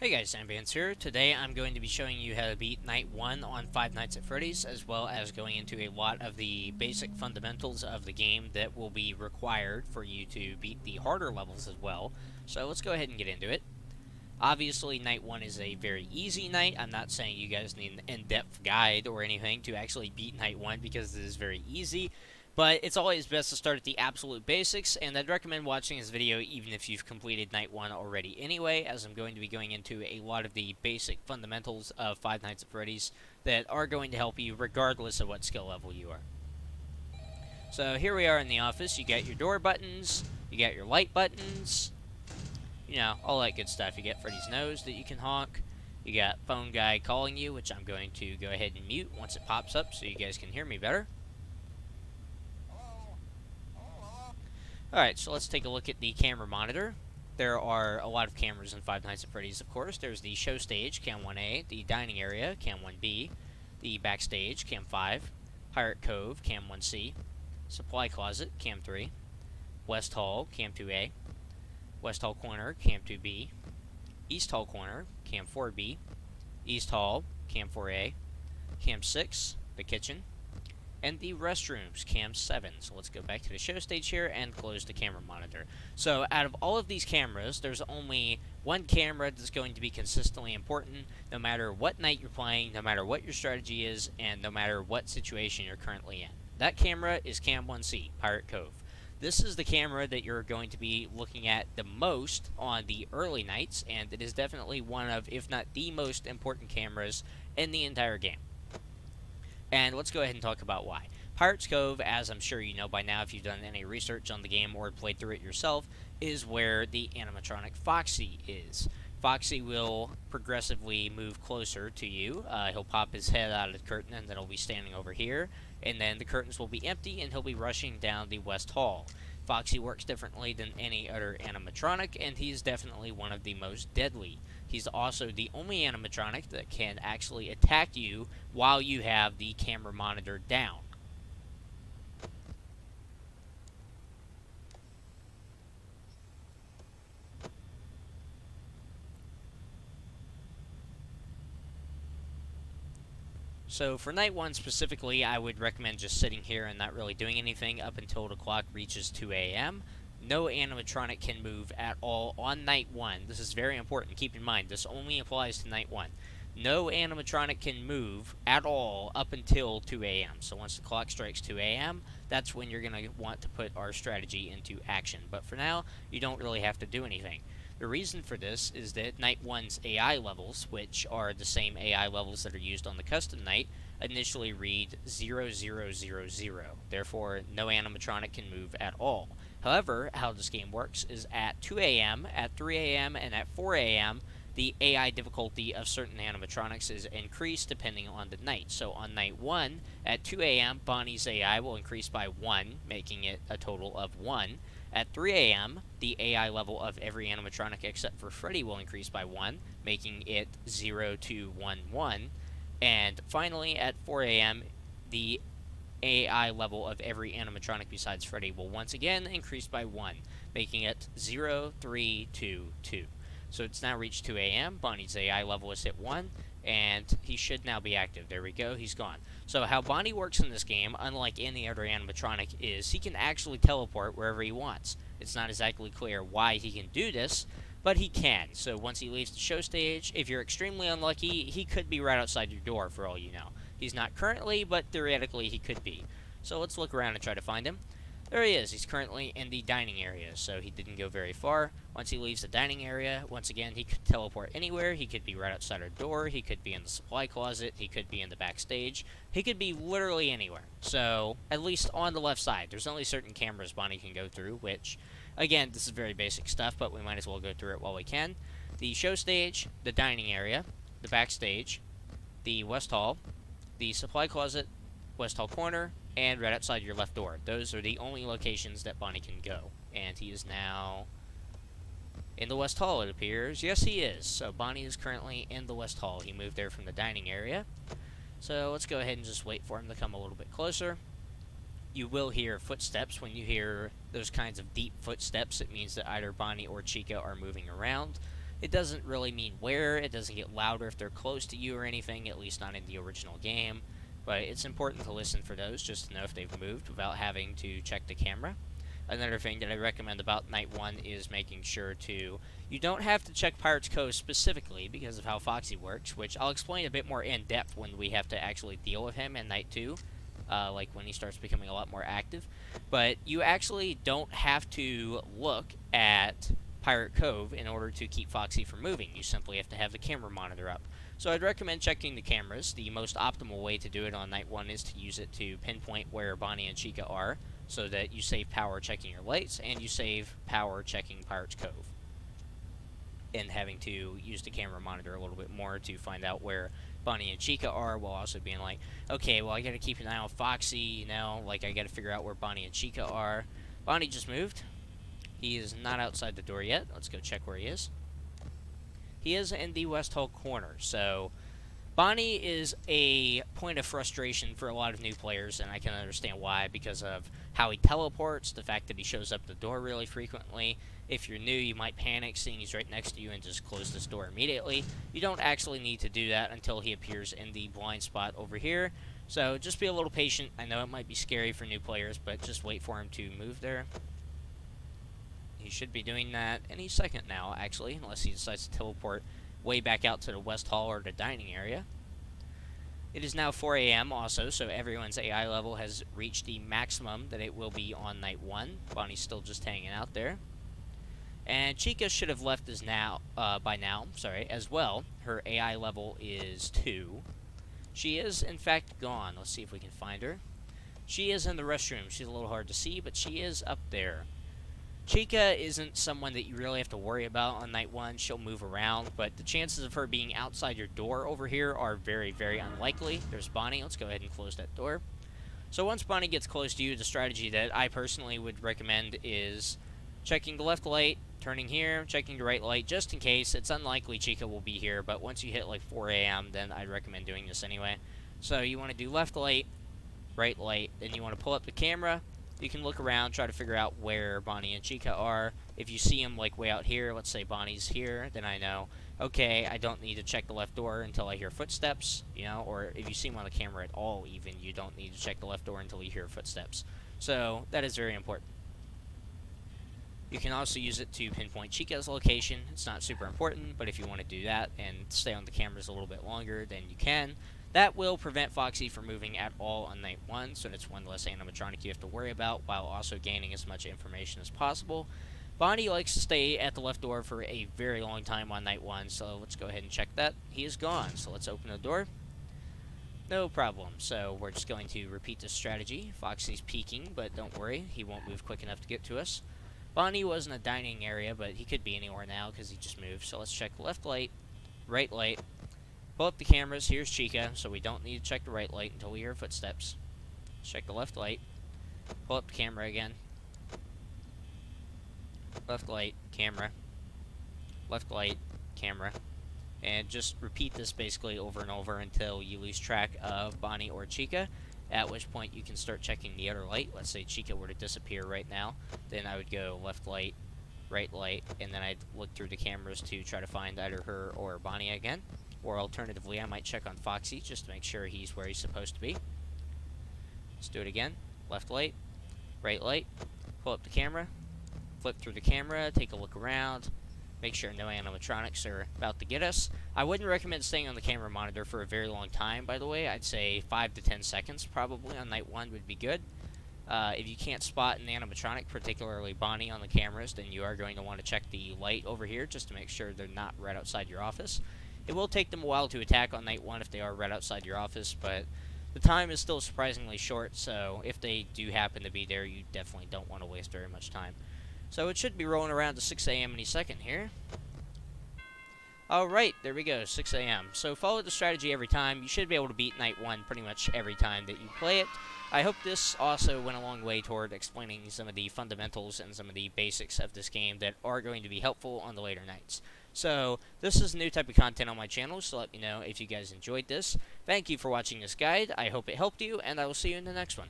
Hey guys, Ambience here. Today I'm going to be showing you how to beat Night 1 on Five Nights at Freddy's, as well as going into a lot of the basic fundamentals of the game that will be required for you to beat the harder levels as well. So let's go ahead and get into it. Obviously, Night 1 is a very easy night. I'm not saying you guys need an in-depth guide or anything to actually beat Night 1 because it is very easy. But it's always best to start at the absolute basics, and I'd recommend watching this video even if you've completed Night 1 already anyway, as I'm going to be going into a lot of the basic fundamentals of Five Nights at Freddy's that are going to help you regardless of what skill level you are. So here we are in the office. You got your door buttons, you got your light buttons, you know, all that good stuff. You got Freddy's nose that you can honk. You got phone guy calling you, which I'm going to go ahead and mute once it pops up so you guys can hear me better. Alright, so let's take a look at the camera monitor. There are a lot of cameras in Five Nights at Freddy's, of course. There's the show stage, Cam 1A, the dining area, Cam 1B, the backstage, Cam 5, Pirate Cove, Cam 1C, supply closet, Cam 3, West Hall, Cam 2A, West Hall corner, Cam 2B, East Hall corner, Cam 4B, East Hall, Cam 4A, Cam 6, the kitchen, and the restrooms, Cam 7. So let's go back to the show stage here and close the camera monitor. So out of all of these cameras, there's only one camera that's going to be consistently important no matter what night you're playing, no matter what your strategy is, and no matter what situation you're currently in. That camera is Cam 1C, Pirate Cove. This is the camera that you're going to be looking at the most on the early nights, and it is definitely one of, if not the most important cameras in the entire game. And let's go ahead and talk about why. Pirate's Cove, as I'm sure you know by now if you've done any research on the game or played through it yourself, is where the animatronic Foxy is. Foxy will progressively move closer to you. He'll pop his head out of the curtain and then he'll be standing over here. And then the curtains will be empty and he'll be rushing down the West Hall. Foxy works differently than any other animatronic, and he's definitely one of the most deadly. He's also the only animatronic that can actually attack you while you have the camera monitor down. So for Night 1 specifically, I would recommend just sitting here and not really doing anything up until the clock reaches 2 a.m. No animatronic can move at all on Night 1. This is very important. Keep in mind, this only applies to Night 1. No animatronic can move at all up until 2 a.m. So once the clock strikes 2 a.m., that's when you're going to want to put our strategy into action. But for now, you don't really have to do anything. The reason for this is that Night 1's AI levels, which are the same AI levels that are used on the custom night, initially read 0000. Therefore, no animatronic can move at all. However, how this game works is at 2 a.m., at 3 a.m., and at 4 a.m., the AI difficulty of certain animatronics is increased depending on the night. So on Night 1, at 2 a.m., Bonnie's AI will increase by 1, making it a total of 1. At 3 a.m., the AI level of every animatronic except for Freddy will increase by 1, making it 0 to 1, 1. And finally, at 4 a.m., the AI level of every animatronic besides Freddy will once again increase by 1, making it 0, 3, 2, 2. So it's now reached 2 a.m., Bonnie's AI level is hit 1, and he should now be active. There we go, he's gone. So how Bonnie works in this game, unlike any other animatronic, is he can actually teleport wherever he wants. It's not exactly clear why he can do this, but he can. So once he leaves the show stage, if you're extremely unlucky, he could be right outside your door for all you know. He's not currently, but theoretically he could be. So let's look around and try to find him. There he is. He's currently in the dining area, so he didn't go very far. Once he leaves the dining area, once again, he could teleport anywhere. He could be right outside our door. He could be in the supply closet. He could be in the backstage. He could be literally anywhere. So, at least on the left side, there's only certain cameras Bonnie can go through, which, again, this is very basic stuff, but we might as well go through it while we can. The show stage, the dining area, the backstage, the West Hall, the supply closet, West Hall corner, and right outside your left door. Those are the only locations that Bonnie can go. And he is now in the West Hall, it appears. Yes, he is. So Bonnie is currently in the West Hall. He moved there from the dining area. So let's go ahead and just wait for him to come a little bit closer. You will hear footsteps. When you hear those kinds of deep footsteps, it means that either Bonnie or Chica are moving around. It doesn't really mean where, it doesn't get louder if they're close to you or anything, at least not in the original game. But it's important to listen for those just to know if they've moved without having to check the camera. Another thing that I recommend about Night 1 is making sure to... You don't have to check Pirate's Cove specifically because of how Foxy works, which I'll explain a bit more in depth when we have to actually deal with him in Night 2. Like when he starts becoming a lot more active. But you actually don't have to look at Pirate Cove in order to keep Foxy from moving. You simply have to have the camera monitor up. So I'd recommend checking the cameras. The most optimal way to do it on Night 1 is to use it to pinpoint where Bonnie and Chica are, so that you save power checking your lights, and you save power checking Pirate's Cove. And having to use the camera monitor a little bit more to find out where Bonnie and Chica are, while also being like, okay, well, I gotta keep an eye on Foxy, you know, like, I gotta figure out where Bonnie and Chica are. Bonnie just moved. He is not outside the door yet. Let's go check where he is. He is in the West Hall corner, so Bonnie is a point of frustration for a lot of new players, and I can understand why, because of how he teleports, the fact that he shows up the door really frequently. If you're new, you might panic seeing he's right next to you and just close this door immediately. You don't actually need to do that until he appears in the blind spot over here, so just be a little patient. I know it might be scary for new players, but just wait for him to move there. He should be doing that any second now, actually, unless he decides to teleport way back out to the West Hall or the dining area. It is now 4 a.m. also, so everyone's AI level has reached the maximum that it will be on Night 1. Bonnie's still just hanging out there. And Chica should have left by now, as well. Her AI level is 2. She is, in fact, gone. Let's see if we can find her. She is in the restroom. She's a little hard to see, but she is up there. Chica isn't someone that you really have to worry about on Night 1. She'll move around, but the chances of her being outside your door over here are very, very unlikely. There's Bonnie. Let's go ahead and close that door. So once Bonnie gets close to you, the strategy that I personally would recommend is checking the left light, turning here, checking the right light, just in case. It's unlikely Chica will be here, but once you hit like 4 a.m., then I'd recommend doing this anyway. So you want to do left light, right light, then you want to pull up the camera. You can look around, try to figure out where Bonnie and Chica are. If you see them like way out here, let's say Bonnie's here, then I know, okay, I don't need to check the left door until I hear footsteps, you know, or if you see them on the camera at all even, you don't need to check the left door until you hear footsteps. So that is very important. You can also use it to pinpoint Chica's location. It's not super important, but if you want to do that and stay on the cameras a little bit longer, then you can. That will prevent Foxy from moving at all on Night 1, so that's one less animatronic you have to worry about, while also gaining as much information as possible. Bonnie likes to stay at the left door for a very long time on Night 1, so let's go ahead and check that. He is gone, so let's open the door. No problem, so we're just going to repeat this strategy. Foxy's peeking, but don't worry, he won't move quick enough to get to us. Bonnie was in a dining area, but he could be anywhere now because he just moved, so let's check left light, right light. Pull up the cameras. Here's Chica, so we don't need to check the right light until we hear footsteps. Check the left light. Pull up the camera again. Left light, camera. Left light, camera. And just repeat this basically over and over until you lose track of Bonnie or Chica, at which point you can start checking the other light. Let's say Chica were to disappear right now, then I would go left light, right light, and then I'd look through the cameras to try to find either her or Bonnie again. Or alternatively, I might check on Foxy just to make sure he's where he's supposed to be. Let's do it again. Left light, right light, pull up the camera, flip through the camera, take a look around, make sure no animatronics are about to get us. I wouldn't recommend staying on the camera monitor for a very long time, by the way. I'd say 5 to 10 seconds probably on Night 1 would be good. If you can't spot an animatronic, particularly Bonnie on the cameras, then you are going to want to check the light over here just to make sure they're not right outside your office. It will take them a while to attack on Night 1 if they are right outside your office, but the time is still surprisingly short, so if they do happen to be there, you definitely don't want to waste very much time. So it should be rolling around to 6 a.m. any second here. Alright, there we go, 6 a.m. So follow the strategy every time. You should be able to beat Night 1 pretty much every time that you play it. I hope this also went a long way toward explaining some of the fundamentals and some of the basics of this game that are going to be helpful on the later nights. So, this is a new type of content on my channel, so let me know if you guys enjoyed this. Thank you for watching this guide. I hope it helped you, and I will see you in the next one.